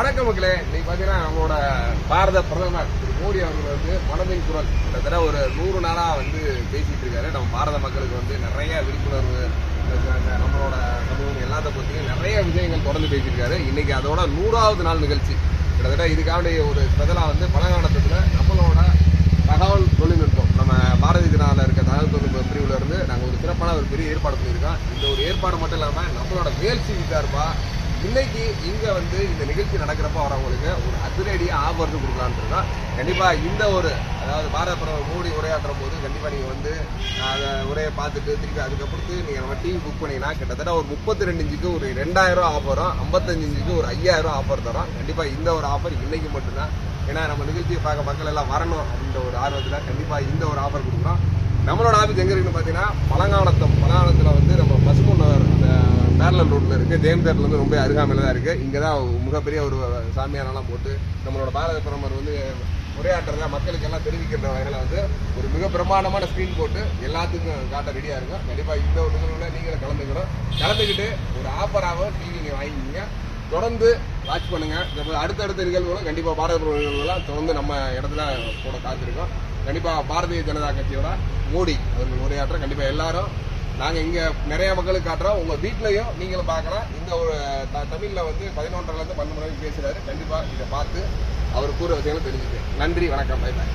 வணக்கம் மக்களே. இன்னைக்கு பாத்தீங்கன்னா நம்மளோட பாரத பிரதமர் திரு மோடி அவர்கள் வந்து மனதின் குரல் கிட்டத்தட்ட ஒரு 100 நாளா வந்து பேசிட்டு இருக்காரு. நம்ம பாரத மக்களுக்கு வந்து நிறைய விழிப்புணர்வு, நம்மளோட சமூகம் எல்லாத்த பத்தியும் நிறைய விஷயங்கள் தொடர்ந்து பேசியிருக்காரு. இன்னைக்கு அதோட 100வது நாள் நிகழ்ச்சி. கிட்டத்தட்ட இதுக்காண்டி ஒரு ஸ்பெஷலா வந்து பழங்கானத்துல நம்மளோட தகவல் தொழில்நுட்பம், நம்ம பாரதி ஜனதாவில் இருக்க தகவல் தொழில்நுட்ப பிரிவுல இருந்து நாங்கள் ஒரு சிறப்பான ஒரு பெரிய ஏற்பாடு பண்ணியிருக்கோம். இந்த ஒரு ஏற்பாடு மட்டும் இல்லாம நம்மளோட மேல்சி சார்பா இன்னைக்கு இங்க வந்து இந்த நிகழ்ச்சி நடக்கிறப்ப வரவங்களுக்கு ஒரு அதிரடியா ஆஃபர் கொடுக்கலான்னு இருக்கோம். கண்டிப்பா இந்த ஒரு, அதாவது பாரத பிரதமர் மோடி உரையாற்றும் போது கண்டிப்பா நீங்க வந்து அதை உரையை பார்த்துட்டு திருப்பி அதுக்கப்புறத்து நீங்க நம்ம டிவி புக் பண்ணீங்கன்னா கிட்டத்தட்ட ஒரு 32 இன்ச்சுக்கு ஒரு 2000 ஆஃபரும், 55 இன்ச்சுக்கு ஒரு 5000 ஆஃபர் தரோம். கண்டிப்பா இந்த ஒரு ஆஃபர் இன்னைக்கு மட்டும்தான். ஏன்னா நம்ம நிகழ்ச்சியை பார்க்க மக்கள் எல்லாம் வரணும் அப்படின்ற ஒரு ஆர்வத்துல கண்டிப்பா இந்த ஒரு ஆஃபர் கொடுக்குறோம். நம்மளோட ஆஃபீஸ் எங்க இருக்குன்னு பாத்தீங்கன்னா பழங்கானத்துல வந்து நம்ம பசுமன் நகர் பேரலல் ரோட்ல இருக்கு. தேம்தேர்ல இருந்து ரொம்ப அருகாமையில தான் இருக்கு. இங்கதான் மிகப்பெரிய ஒரு சாமியாரெல்லாம் போட்டு நம்மளோட பாரத பிரதமர் வந்து உரையாற்றுறதா மக்களுக்கு எல்லாம் தெரிவிக்கின்ற வகையில வந்து ஒரு மிக பிரமாண்டமான ஸ்கிரீன் போட்டு எல்லாத்துக்கும் காட்ட ரெடியா இருக்கும். கண்டிப்பா இந்த ஒரு நிகழ்வுல நீங்களும் கலந்துக்கிட்டு ஒரு ஆஃபராக டிவி நீங்க வாங்கிக்கிங்க. தொடர்ந்து வாட்ச் பண்ணுங்க. அடுத்தடுத்த நிகழ்வுகளும் கண்டிப்பா பாரத பிரதமர் நிகழ்வுகள்லாம் தொடர்ந்து நம்ம இடத்துல போட காத்திருக்கோம். கண்டிப்பா பாரதிய ஜனதா கட்சியோட மோடி அவர்கள் உரையாற்ற கண்டிப்பா எல்லாரும் நாங்க இங்க நிறைய மக்களுக்கு காட்டுறோம். உங்க வீட்லயும் நீங்களும் பார்க்கலாம். இந்த ஒரு தமிழ்ல வந்து 11:30 to 12 மணி பேசுறாரு. கண்டிப்பா இதை பார்த்து அவர் கூற விஷயங்களும் தெரிஞ்சுக்க. நன்றி, வணக்கம், பை பாய்.